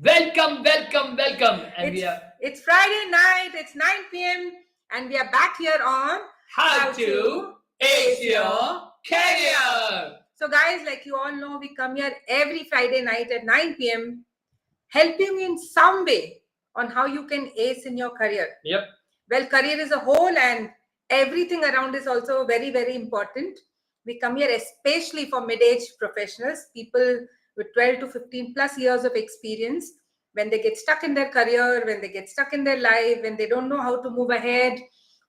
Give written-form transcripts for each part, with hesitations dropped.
Welcome, welcome, welcome. And It's we are it's Friday night, it's 9 p.m. and we are back here on How to Ace Your Career. So guys, like you all know, we come here every Friday night at 9 p.m. helping you in some way on how you can ace in your career. Yep. Well, career is a whole and everything around is also very, very important. We come here especially for mid-age professionals, people with 12 to 15 plus years of experience. When they get stuck in their career, when they get stuck in their life, when they don't know how to move ahead,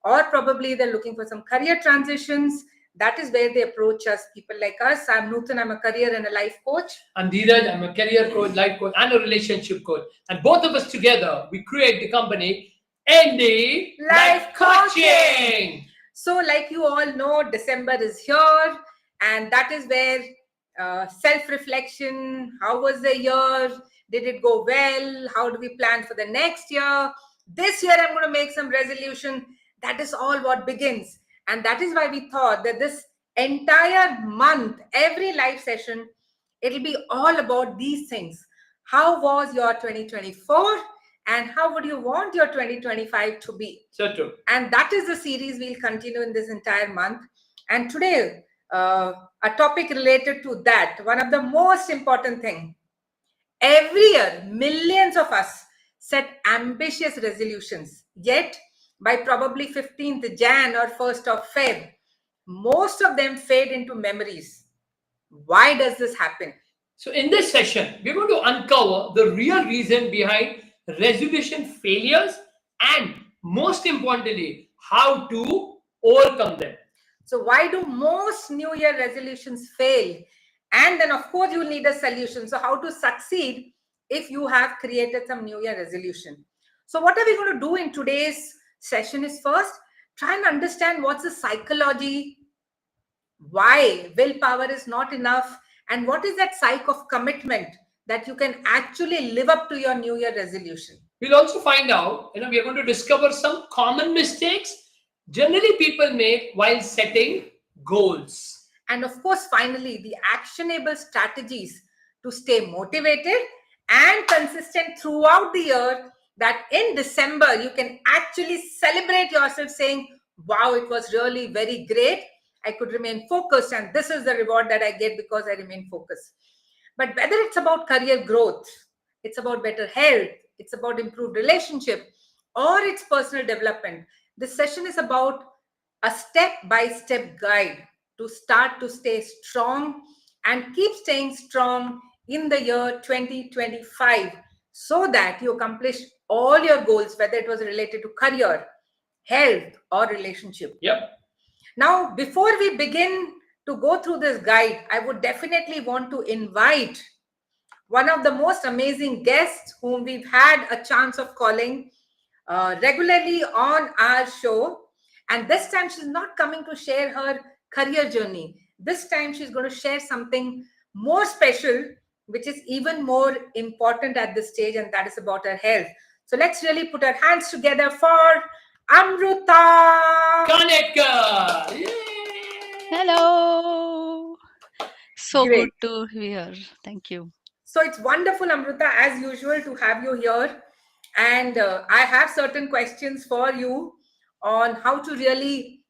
or probably they're looking for some career transitions, that is where they approach us. People like us. I'm Nutan, I'm a career and a life coach. I'm Dheeraj, I'm a career coach, life coach, and a relationship coach. And both of us together, we create the company ND Life Coaching. So, like you all know, December is here, and that is where self-reflection. How was the year? Did it go well? How do we plan for the next year? This year, I'm going to make some resolution. That is all what begins, and that is why we thought that this entire month, every live session, it'll be all about these things. How was your 2024? And how would you want your 2025 to be? So true. And that is the series we'll continue in this entire month. And today, a topic related to that, one of the most important thing. Every year, millions of us set ambitious resolutions. Yet, by probably 15th Jan or 1st of Feb, most of them fade into memories. Why does this happen? So, in this session, we're going to uncover the real reason behind resolution failures and, most importantly, how to overcome them. So, why do most New Year resolutions fail? And then, of course, you'll need a solution. So, how to succeed if you have created some New Year resolution? So, what are we going to do in today's session is first try and understand what's the psychology, why willpower is not enough, and what is that psyche of commitment that you can actually live up to your New Year resolution. We'll also find out, we are going to discover some common mistakes generally people make while setting goals. And of course, finally, the actionable strategies to stay motivated and consistent throughout the year, that in December you can actually celebrate yourself saying, wow, it was really very great. I could remain focused, and this is the reward that I get because I remain focused. But whether it's about career growth, it's about better health, it's about improved relationship, or it's personal development, this session is about a step-by-step guide to start to stay strong and keep staying strong in the year 2025 so that you accomplish all your goals, whether it was related to career, health, or relationship. Yep. Now, before we begin to go through this guide, I would definitely want to invite one of the most amazing guests whom we've had a chance of calling regularly on our show. And this time she's not coming to share her career journey. This time she's going to share something more special, which is even more important at this stage, and that is about her health. So let's really put our hands together for Amruta. Connector! Yay! Hello. So Great. good to hear. Thank you. So it's wonderful, Amruta, as usual, to have you here. And I have certain questions for you on how to really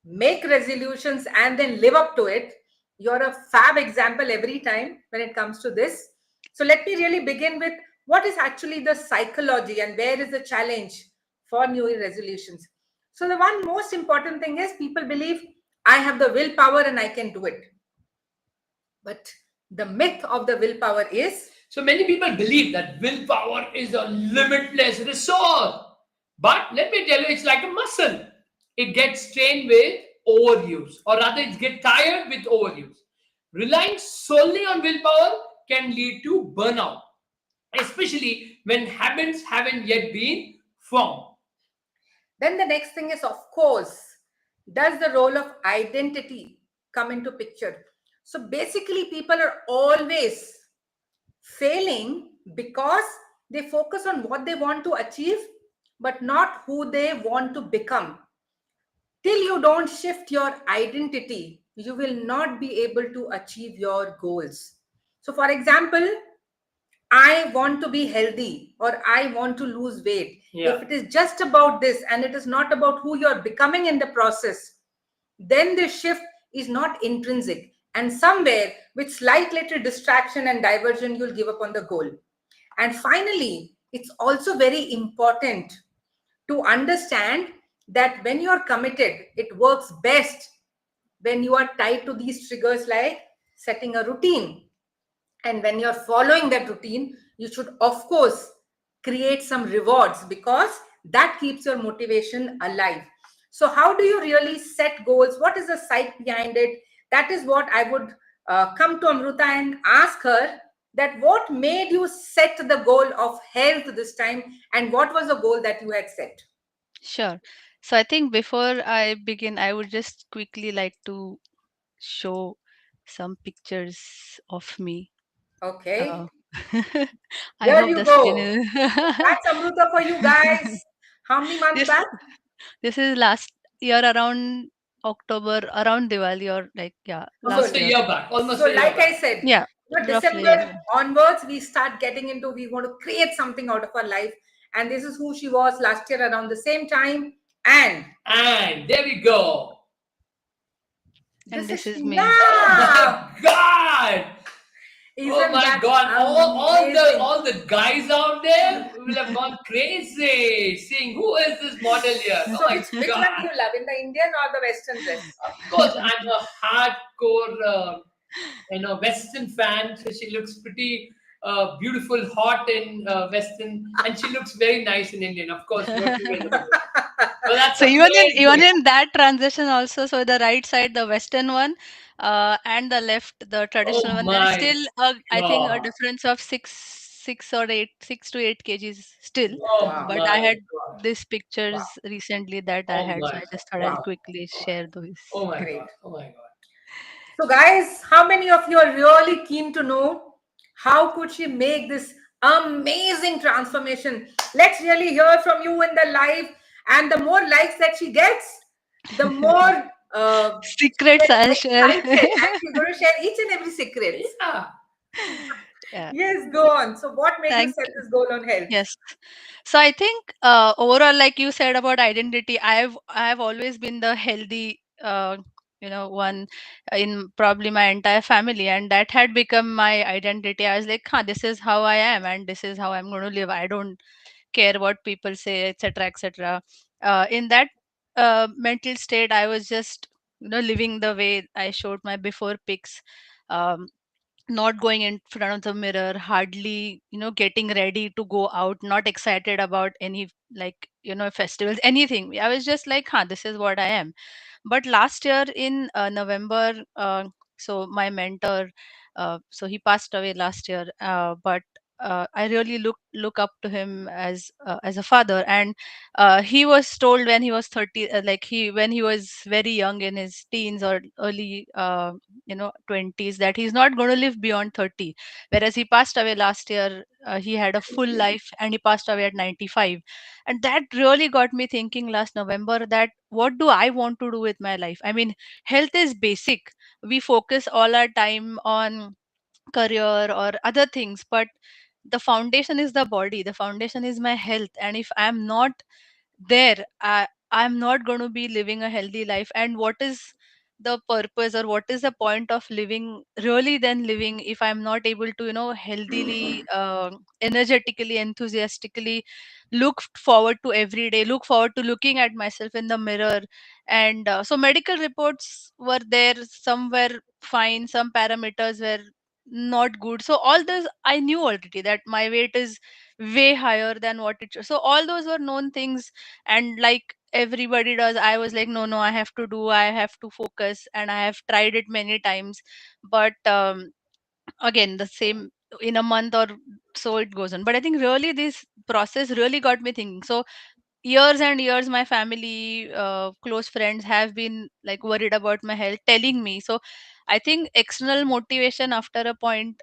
make resolutions and then live up to it. You're a fab example every time when it comes to this. So let me really begin with what is actually the psychology and where is the challenge for New Year resolutions. So the one most important thing is people believe I have the willpower and I can do it. But the myth of the willpower is, so many people believe that willpower is a limitless resource. But let me tell you, it's like a muscle. It gets strained with overuse, or rather, it gets tired with overuse. Relying solely on willpower can lead to burnout, especially when habits haven't yet been formed. then the next thing is, of course, does the role of identity come into picture? So basically, people are always failing because they focus on what they want to achieve, but not who they want to become. Till you don't shift your identity, you will not be able to achieve your goals. So, for example, I want to be healthy or I want to lose weight, Yeah. if it is just about this and it is not about who you're becoming in the process, then the shift is not intrinsic. And somewhere, with slight little distraction and diversion, you'll give up on the goal. And finally, it's also very important to understand that when you're committed, it works best when you are tied to these triggers like setting a routine. And when you're following that routine, you should, of course, create some rewards because that keeps your motivation alive. So, how do you really set goals? What is the psyche behind it? That is what I would come to Amruta and ask her, that what made you set the goal of health this time, and what was the goal that you had set? Sure. So I think before I begin, I would just quickly like to show some pictures of me. Okay, Uh, I here hope you the screen go. is. That's Amruta for you guys. How many months this back? this is last year around October, around Diwali, or like, yeah, So, Almost last a year. year back. Almost so a year like back. I said, Yeah, roughly. December Yeah. onwards, we start getting into, we want to create something out of our life. And this is who she was last year around the same time. And And there we go. And this is this she is me. Oh now. my God. Oh Isn't my that God. amazing? All the guys out there will have gone crazy seeing who is this model here. Oh So, my which one do God. you love, in the Indian or the Western dress? Of course, I'm a hardcore, Western fan. So she looks pretty beautiful, hot in Western, and she looks very nice in Indian. Of course, what you in the middle. So that's So a plain even thing. in that transition also, so the right side, the Western one, and the left, the traditional Oh one, there is my still I think a God. difference of 6 to 8 kgs still. Oh Wow, But my I had God. these wow, pictures recently that I Oh had, so my I just thought I'll wow. God. quickly Oh my share those. Oh my Great. God. Oh my God. So, guys, how many of you are really keen to know how could she make this amazing transformation? Let's really hear from you in the live. And the more likes that she gets, the more she Secrets gets I'll share. excited, and she's going to share each and every secrets. Yeah. Yeah. Yes, go on. So, what made you Thank set this goal on health? Yes. So I think overall, like you said about identity, I have always been the healthy, one in probably my entire family, and that had become my identity. I was like, huh, this is how I am, and this is how I'm going to live. I don't care what people say, etc., etc. In that mental state, I was just living the way I showed my before pics. Um, not going in front of the mirror, hardly getting ready to go out, not excited about any, like, festivals, anything. I was just like, huh, this is what I am. But last year in November, so my mentor, so he passed away last year, but I really look up to him as a father. And he was told when he was 30, like he when he was very young in his teens or early 20s, that he's not going to live beyond 30, whereas he passed away last year. He had a full life and he passed away at 95. And that really got me thinking last November, that what do I want to do with my life? I mean, health is basic. We focus all our time on career or other things, but the foundation is the body, the foundation is my health. And if I'm not there, I'm not going to be living a healthy life. And what is the purpose, or what is the point of living, really then living, if I'm not able to healthily, energetically, enthusiastically look forward to every day, look forward to looking at myself in the mirror. And so medical reports were there, some were fine, some parameters were not good. So all those I knew already, that my weight is way higher than what it should. So all those were known things. And like everybody does, I was like, no, I have to do, I have to focus, and I have tried it many times. But again, the same, in a month or so it goes on. But I think really this process really got me thinking. So years and years, my family, close friends have been like worried about my health, telling me. So I think external motivation after a point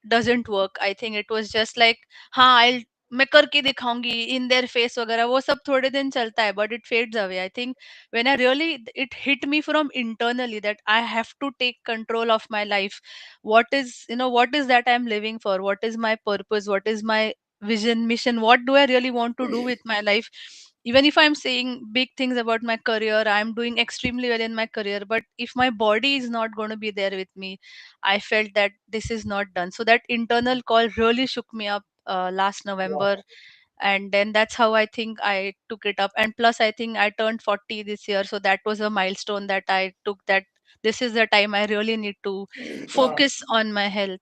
doesn't work. I think it was just like, huh, I'll मैं करके दिखाऊंगी in their face वगैरह, वो सब थोड़े दिन चलता है but it fades away. I think when I really, it hit me from internally that I have to take control of my life. What is, what is that I'm living for? What is my purpose? What is my vision, mission? What do I really want to do with my life? Even if I'm saying big things about my career, I'm doing extremely well in my career, but if my body is not going to be there with me, I felt that this is not done. So that internal call really shook me up last November. And then that's how I think I took it up. And plus, I think I turned 40 this year, so that was a milestone that I took, that this is the time I really need to Wow. focus on my health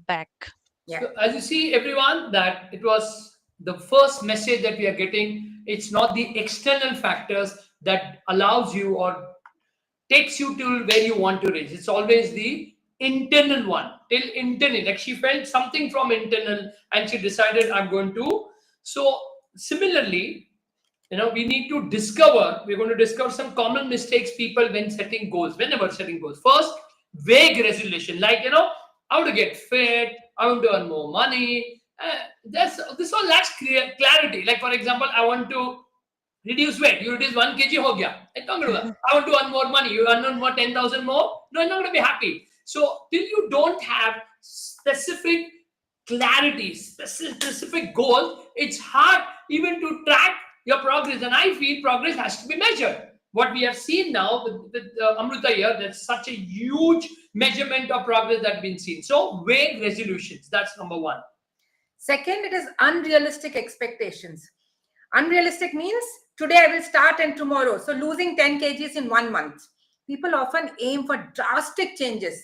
back. Yeah. So, as you see, everyone, that it was the first message that we are getting. It's not the external factors that allows you or takes you to where you want to reach. It's always the internal one, till internal. Like she felt something from internal and she decided, I'm going to. So, similarly, we need to discover, we're going to discover some common mistakes people when setting goals, whenever setting goals. First, vague resolution, like, I want to get fit, I want to earn more money. This all lacks clarity. Like, for example, I want to reduce weight. You reduce 1 kg, ho gaya. It's not gonna work. I want to earn more money. You earn more 10,000 more. No, you're not going to be happy. So till you don't have specific clarity, specific goals, it's hard even to track your progress. And I feel progress has to be measured. What we have seen now with Amrita here, there's such a huge measurement of progress that's been seen. So vague resolutions. That's number one. Second, it is unrealistic expectations. Unrealistic means today I will start and tomorrow. So losing 10 kgs in 1 month. People often aim for drastic changes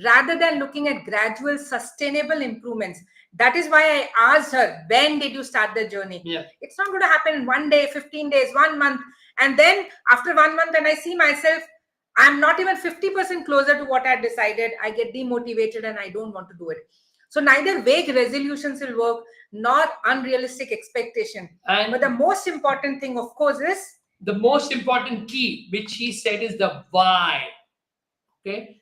rather than looking at gradual, sustainable improvements. That is why I asked her, when did you start the journey? Yeah. It's not going to happen in 1 day, 15 days, 1 month. And then after 1 month, when I see myself, I'm not even 50% closer to what I decided, I get demotivated and I don't want to do it. So neither vague resolutions will work nor unrealistic expectation. And But the most important thing, of course, is the most important key, which he said, is the why. Okay,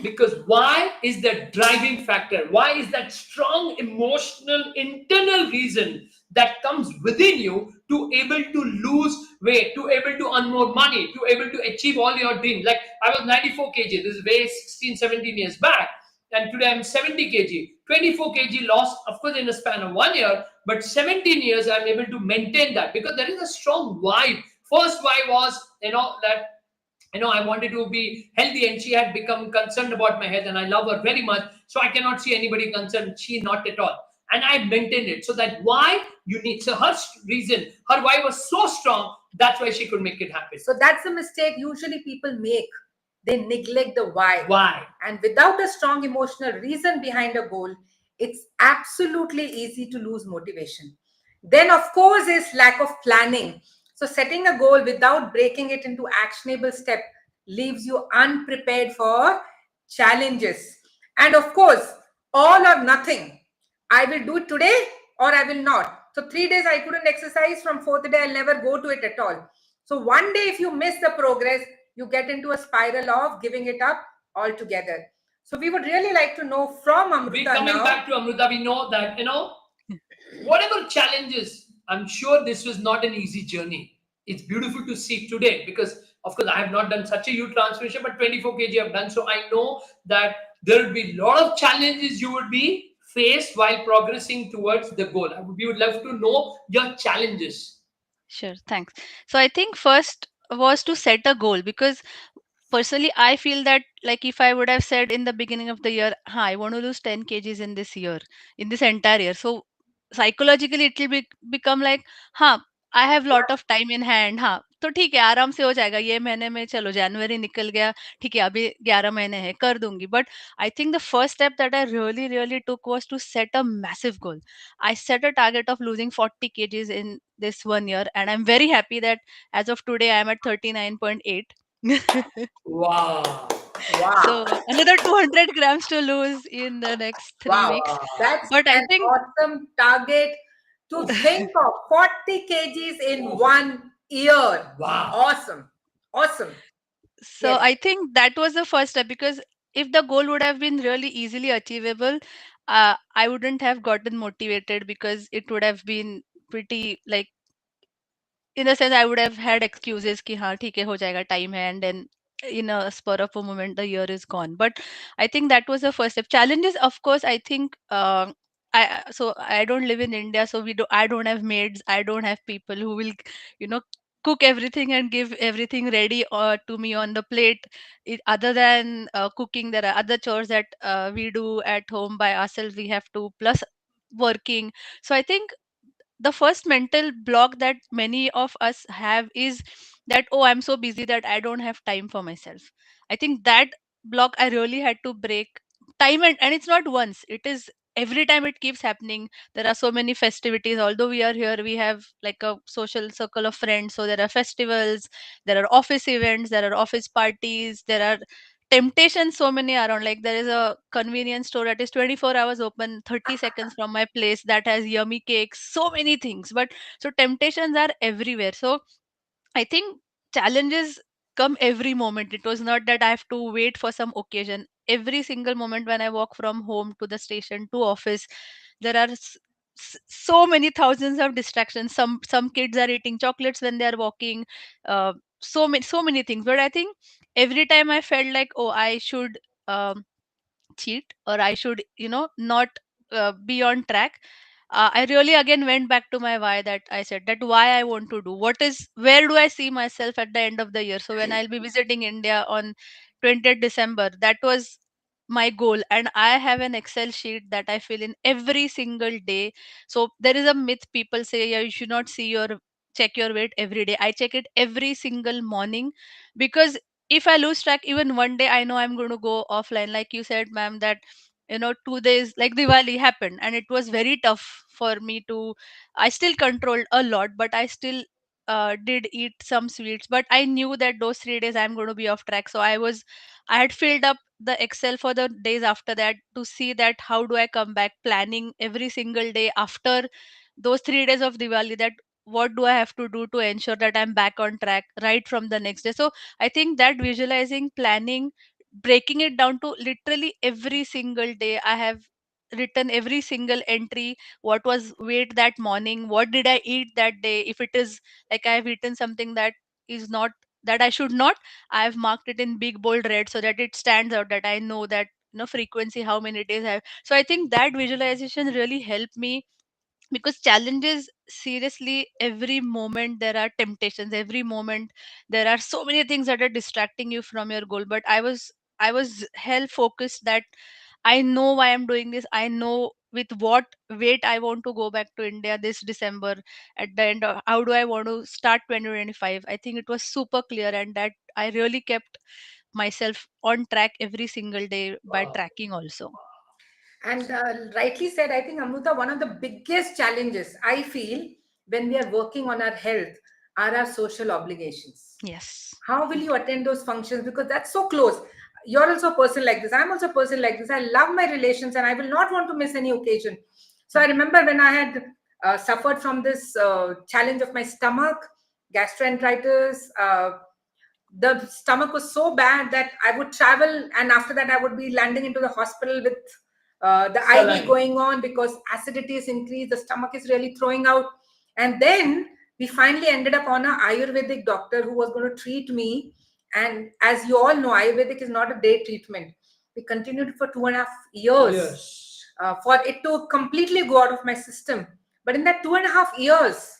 because why is the driving factor. Why is that strong emotional internal reason that comes within you to able to lose weight, to able to earn more money, to able to achieve all your dreams. Like, I was 94 kg, this is way 16 17 years back, and today I'm 70 kg. 24 kg lost, of course, in a span of 1 year, but 17 years I'm able to maintain that because there is a strong why. First why was, that I wanted to be healthy, and she had become concerned about my health, and I love her very much. So I cannot see anybody concerned. She not at all. And I maintained it. So that why you need, so her reason, her why was so strong. That's why she could make it happen. so that's the mistake usually people make. They neglect the why. Why? And without a strong emotional reason behind a goal, it's absolutely easy to lose motivation. Then, of course, is lack of planning. So setting a goal without breaking it into actionable step leaves you unprepared for challenges. And of course, all or nothing. I will do it today or I will not. So 3 days I couldn't exercise, from fourth day I'll never go to it at all. So one day if you miss the progress, you get into a spiral of giving it up altogether. So we would really like to know from We Amrita coming now. back to Amrita, we know that, whatever challenges, I'm sure this was not an easy journey. It's beautiful to see today because, of course, I have not done such a huge transformation, but 24 kg I've done. So I know that there will be a lot of challenges you would be faced while progressing towards the goal. We would love to know your challenges. Sure, thanks. So I think first was to set a goal, because personally I feel that, like, if I would have said in the beginning of the year, I want to lose 10 kgs in this year, in this entire year, so psychologically it will become like, हाँ I have lot of time in hand, हाँ तो ठीक है, आराम से हो जाएगा ये महीने में, चलो जनवरी निकल गया, ठीक है अभी 11 महीने हैं, कर दूंगी. But I think the first step that I really took was to set a massive goal. I set a target of losing 40 kgs in this 1 year, and I'm very happy that as of today I'm at 39.8. Wow. Wow. So another 200 grams to lose in the next 3 weeks. Wow. That's But I an think, awesome target to think of 40 kgs in 1 year. Wow. Awesome. Awesome. so Yes. I think that was the first step, because if the goal would have been really easily achievable, I wouldn't have gotten motivated, because it would have been pretty like, in a sense, I would have had excuses कि हाँ ठीक है हो जाएगा time है, and then in a spur of a moment the year is gone. But I think that was the first step. Challenges, of course, I think I don't live in India, so I don't have maids, I don't have people who will, you know, cook everything and give everything ready to me on the plate. Other than cooking, there are other chores that we do at home by ourselves. We have to plus working. So I think the first mental block that many of us have is that, oh, I'm so busy that I don't have time for myself. I think that block I really had to break time, and it's not once, it is every time it keeps happening. There are so many festivities. Although we are here, we have like a social circle of friends, so there are festivals, there are office events, there are office parties, there are temptations so many around. Like there is a convenience store that is 24 hours open 30 seconds from my place that has yummy cakes, so many things. But so temptations are everywhere. So I think challenges come every moment. It was not that I have to wait for some occasion. Every single moment when I walk from home to the station to office, there are so many thousands of distractions. Some kids are eating chocolates when they are walking. So many things. But I think every time I felt like, oh, I should cheat, or I should, not be on track. I really again went back to my why, that I said that why I want to do what is, where do I see myself at the end of the year. So when I'll be visiting India on 20th December, that was my goal, and I have an Excel sheet that I fill in every single day. So there is a myth, people say, yeah, you should not check your weight every day. I check it every single morning, because if I lose track even one day, I know I'm going to go offline. Like you said, ma'am, that 2 days like Diwali happened, and it was very tough for me to. I still controlled a lot, but I still did eat some sweets. But I knew that those 3 days I'm going to be off track. So I had filled up the Excel for the days after that to see that how do I come back, planning every single day after those 3 days of Diwali, that what do I have to do to ensure that I'm back on track right from the next day. So I think that visualizing, planning, breaking it down to literally every single day, I have written every single entry. What was weight that morning? What did I eat that day? If it is like I have eaten something that is not, that I should not, I have marked it in big bold red so that it stands out, that I know that frequency, how many days I have. So I think that visualization really helped me, because challenges, seriously, every moment there are temptations, every moment there are so many things that are distracting you from your goal. But I was hell focused that I know why I'm doing this. I know with what weight I want to go back to India this December. At the end of, how do I want to start 2025? I think it was super clear, and that I really kept myself on track every single day by Wow. tracking also. And rightly said, I think, Amruta, one of the biggest challenges I feel when we are working on our health are our social obligations. Yes. How will you attend those functions? Because that's so close. You're also a person like this. I'm also a person like this. I love my relations and I will not want to miss any occasion. So I remember when I had suffered from this challenge of my stomach, gastroenteritis. The stomach was so bad that I would travel, and after that, I would be landing into the hospital with the IV Saline. going on because acidity is increased, the stomach is really throwing out. And then we finally ended up on a Ayurvedic doctor who was going to treat me. And as you all know, Ayurvedic is not a day treatment. We continued for 2.5 years Yes. for it to completely go out of my system. But in that 2.5 years,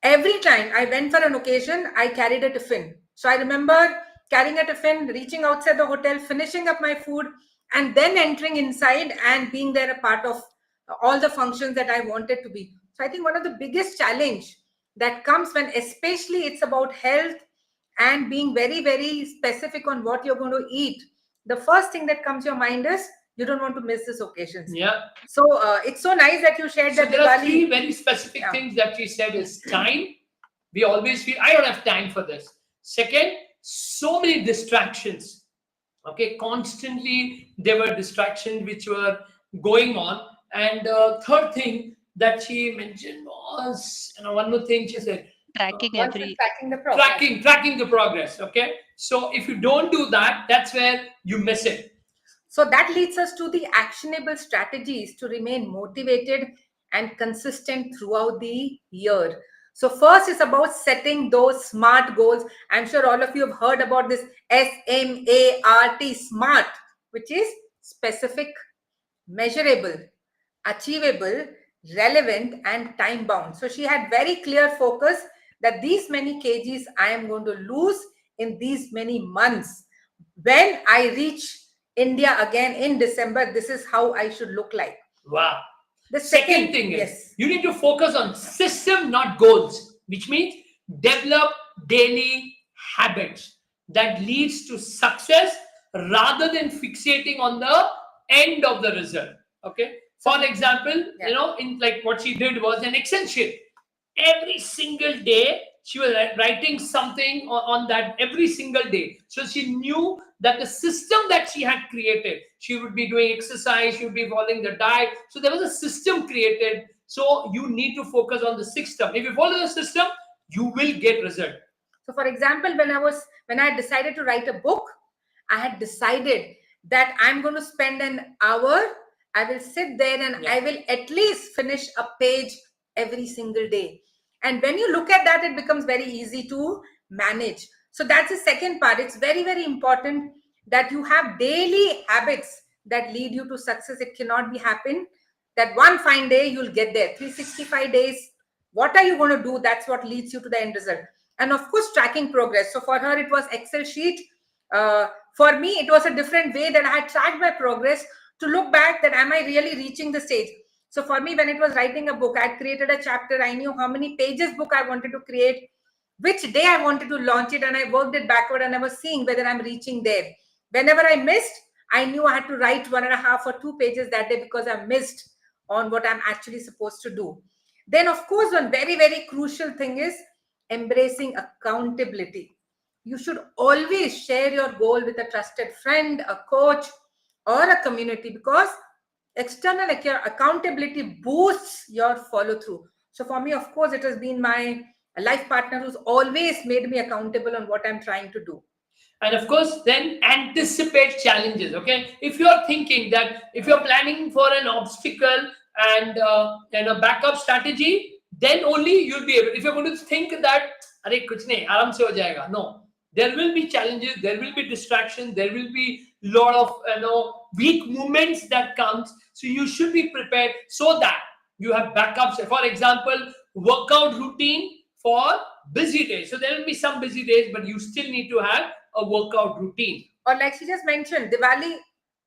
every time I went for an occasion, I carried a tiffin. So I remember carrying a tiffin, reaching outside the hotel, finishing up my food, and then entering inside and being there a part of all the functions that I wanted to be. So I think one of the biggest challenge that comes when, especially it's about health and being very, very specific on what you're going to eat, the first thing that comes to your mind is you don't want to miss these occasions. Yeah. So it's so nice that you shared So that there are three Diwali. very specific Yeah. things that she said is time. We always feel I don't have time for this. Second, so many distractions. Okay, constantly there were distractions which were going on. And third thing that she mentioned was, one more thing she said, Tracking Once you're every. tracking the progress. tracking the progress. Okay, so if you don't do that, that's where you miss it. So that leads us to the actionable strategies to remain motivated and consistent throughout the year. So first is about setting those SMART goals. I'm sure all of you have heard about this SMART, SMART, which is specific, measurable, achievable, relevant, and time bound. So she had very clear focus that these many kgs I am going to lose in these many months. When I reach India again in December, this is how I should look like. Wow. The Second second thing is yes, you need to focus on system, not goals, which means develop daily habits that leads to success rather than fixating on the end of the result. Okay. For example, yeah. in like what she did was an Excel sheet. Every single day she was writing something on that every single day, so she knew that the system that she had created, she would be doing exercise, she would be following the diet, so there was a system created. So you need to focus on the system. If you follow the system, you will get result. So for example, when I decided to write a book, I had decided that I'm going to spend an hour. I will sit there and I will at least finish a page every single day. And when you look at that, it becomes very easy to manage. So that's the second part. It's very, very important that you have daily habits that lead you to success. It cannot be happen that one fine day you'll get there. 365 days. What are you going to do? That's what leads you to the end result. And of course, tracking progress. So for her, it was Excel sheet. For me, it was a different way that I had tracked my progress to look back that am I really reaching the stage. So for me, when it was writing a book, I had created a chapter. I knew how many pages book I wanted to create, which day I wanted to launch it, and I worked it backward, and I was seeing whether I'm reaching there. Whenever I missed, I knew I had to write 1.5 or 2 pages that day because I missed on what I'm actually supposed to do. Then, of course, one very, very crucial thing is embracing accountability. You should always share your goal with a trusted friend, a coach, or a community, because external accountability boosts your follow through. So for me, of course, it has been my life partner who's always made me accountable on what I'm trying to do. And of course, then anticipate challenges. Okay, if you are thinking that, if you're planning for an obstacle and a backup strategy, then only you'll be able. If you're going to think that अरे कुछ नहीं आराम से हो जाएगा, no, there will be challenges, there will be distraction, there will be lot of weak movements that comes. So you should be prepared so that you have backups. For example, workout routine for busy days. So there will be some busy days, but you still need to have a workout routine. Or like she just mentioned, Diwali,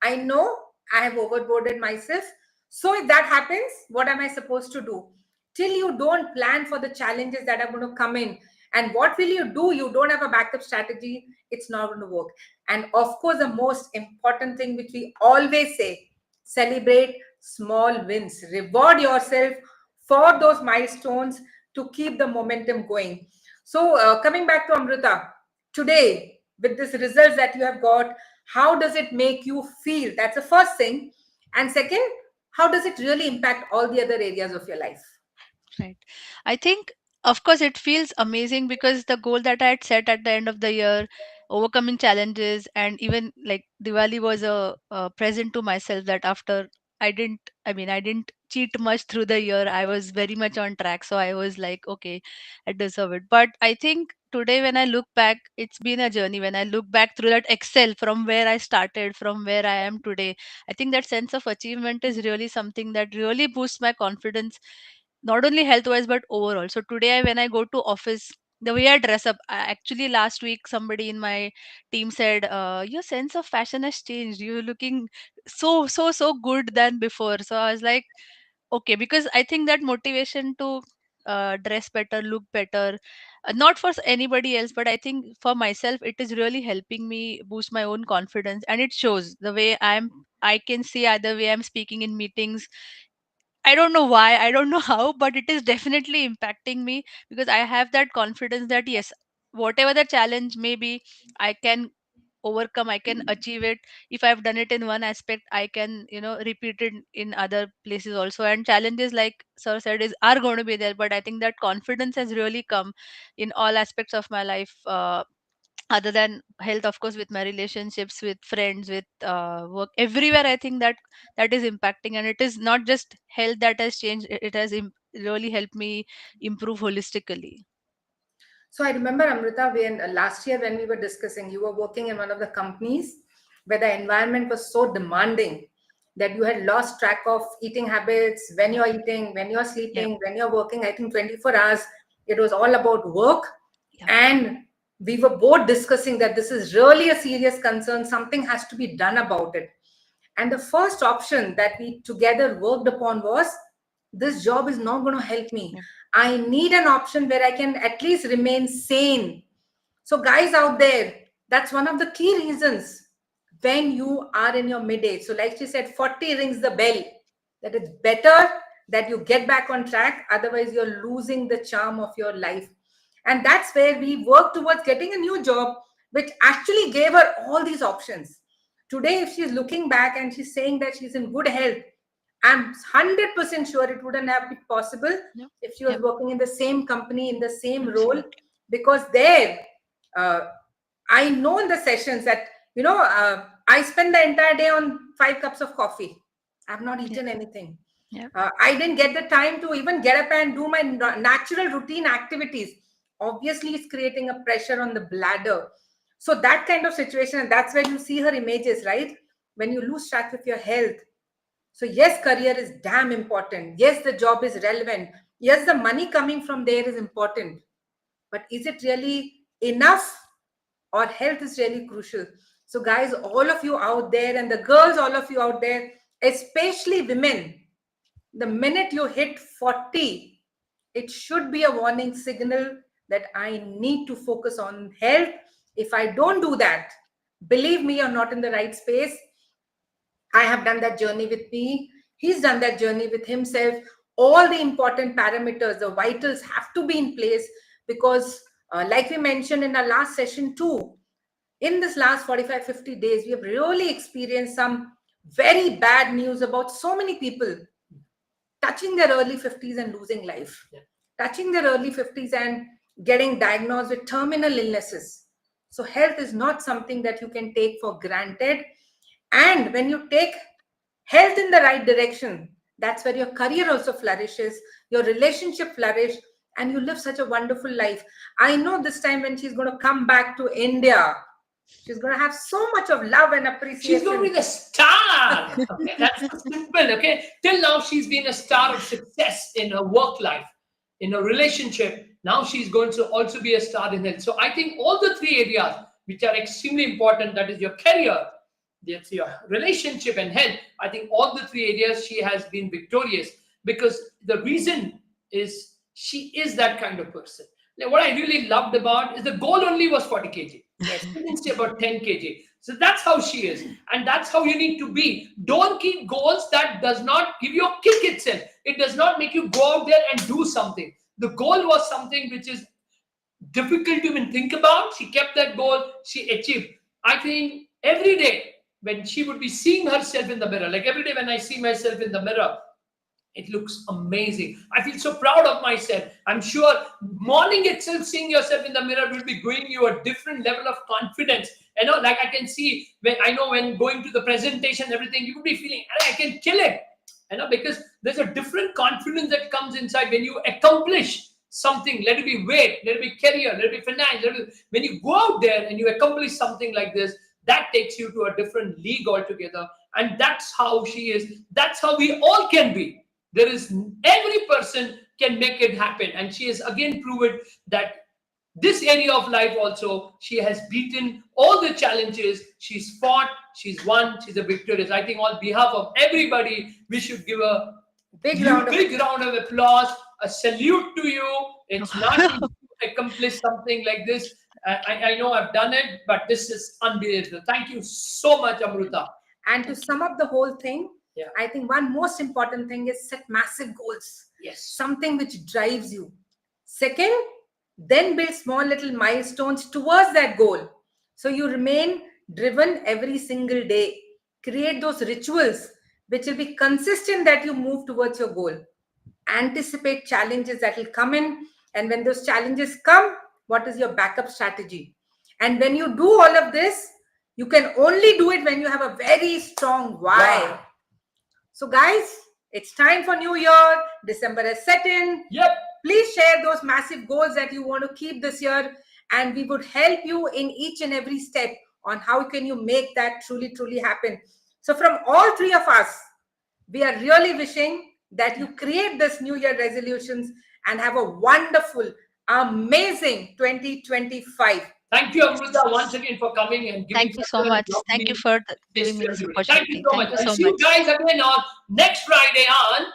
I know I have overboarded myself. So if that happens, what am I supposed to do? Till you don't plan for the challenges that are going to come in, and what will you do? You don't have a backup strategy, it's not going to work. And of course, the most important thing which we always say, celebrate small wins, reward yourself for those milestones to keep the momentum going. So coming back to Amrita, today with this results that you have got, how does it make you feel? That's the first thing. And second, how does it really impact all the other areas of your life? Right. I think, of course, it feels amazing because the goal that I had set at the end of the year, overcoming challenges, and even like Diwali was a present to myself that after I didn't cheat much through the year. I was very much on track. So I was like, okay, I deserve it. But I think today, when I look back, it's been a journey. When I look back through that Excel from where I started, from where I am today, I think that sense of achievement is really something that really boosts my confidence, not only health wise but overall. So today when I go to office, the way I dress up, actually last week somebody in my team said, your sense of fashion has changed, you're looking so good than before. So I was like, okay, because I think that motivation to dress better, look better, not for anybody else, but I think for myself, it is really helping me boost my own confidence, and it shows the way I can see either way I'm speaking in meetings. I don't know why, I don't know how, but it is definitely impacting me because I have that confidence that yes, whatever the challenge may be, I can overcome, I can achieve it. If I've done it in one aspect, I can, repeat it in other places also. And challenges, like sir said, is are going to be there, but I think that confidence has really come in all aspects of my life. other than health, of course, with my relationships, with friends, with work, everywhere, I think that that is impacting. And it is not just health that has changed, it has really helped me improve holistically. So I remember, Amrita, when last year when we were discussing, you were working in one of the companies where the environment was so demanding that you had lost track of eating habits, when you're eating, when you're Yep. sleeping, when you're working. I think 24 hours, it was all about work. Yep. And we were both discussing that this is really a serious concern. Something has to be done about it. And the first option that we together worked upon was, this job is not going to help me. Yep. I need an option where I can at least remain sane. So, guys out there, that's one of the key reasons when you are in your mid age. So, like she said, 40 rings the bell, that it's better that you get back on track. Otherwise, you're losing the charm of your life. And that's where we work towards getting a new job, which actually gave her all these options. Today, if she's looking back and she's saying that she's in good health, I'm 100% sure it wouldn't have been possible Yep. if she was Yep. working in the same company, in the same role. Absolutely. Because there, uh, I know in the sessions that, I spend the entire day on 5 cups of coffee. I've not Yep. eaten anything. Yep. I didn't get the time to even get up and do my natural routine activities. Obviously, it's creating a pressure on the bladder. So that kind of situation, and that's where you see her images, right? When you lose track of your health. So yes, career is damn important. Yes, the job is relevant. Yes, the money coming from there is important. But is it really enough? Or health is really crucial. So guys, all of you out there, and the girls, all of you out there, especially women, the minute you hit 40, it should be a warning signal that I need to focus on health. If I don't do that, believe me, you're not in the right space. I have done that journey with me. He's done that journey with himself. All the important parameters, the vitals have to be in place because, like we mentioned in our last session too, in this last 45, 50 days, we have really experienced some very bad news about so many people touching their early 50s and losing life, touching their early 50s and getting diagnosed with terminal illnesses. So, health is not something that you can take for granted. And when you take health in the right direction, that's where your career also flourishes, your relationship flourish, and you live such a wonderful life. I know this time when she's going to come back to India, she's going to have so much of love and She's going to appreciation. be the star. Okay, that's so simple. Okay, till now she's been a star of success in her work life, in her relationship. Now she's going to also be a star in health. So I think all the three areas which are extremely important, that is your career, that's your relationship and health. I think all the three areas she has been victorious because the reason is she is that kind of person. Now, what I really loved about is the goal only was 40 kg. Yes. She didn't say about 10 kg. So that's how she is. And that's how you need to be. Don't keep goals that does not give you a kick itself. It does not make you go out there and do something. The goal was something which is difficult to even think about. She kept that goal, she achieved. I think every day when she would be seeing herself in the mirror, like every day when I see myself in the mirror, it looks amazing. I feel so proud of myself. I'm sure morning itself, seeing yourself in the mirror will be giving you a different level of confidence. Like I can see when I know when going to the presentation, everything, you will be feeling, I can kill it. Because there's a different confidence that comes inside when you accomplish something. Let it be weight, let it be career, let it be finance. When you go out there and you accomplish something like this, that takes you to a different league altogether. And that's how she is. That's how we all can be. There is every person can make it happen, and she has again proven that this area of life also she has beaten all the challenges. She's fought, she's won, she's a victorious. I think on behalf of everybody, we should give a Big round of big round of applause, a salute to you. It's not easy to accomplish something like this. I know I've done it, but this is unbelievable. Thank you so much, Amruta. And to sum up the whole thing, Yeah. I think one most important thing is set massive goals. Yes. Something which drives you. Second, then build small little milestones towards that goal. So you remain driven every single day. Create those rituals which will be consistent that you move towards your goal. Anticipate challenges that will come in. And when those challenges come, what is your backup strategy? And when you do all of this, you can only do it when you have a very strong why. So guys, it's time for New Year. December has set in. Yep. Please share those massive goals that you want to keep this year, and we would help you in each and every step on how can you make that truly happen. So from all three of us, we are really wishing that you create this New Year resolutions and have a wonderful, amazing 2025. Thank you, Amrita, once again for coming and giving Thank you so such a much. Thank you lovely for this giving me this February. Thank you opportunity. so Thank much. you I'll so see you much. guys again on next Friday on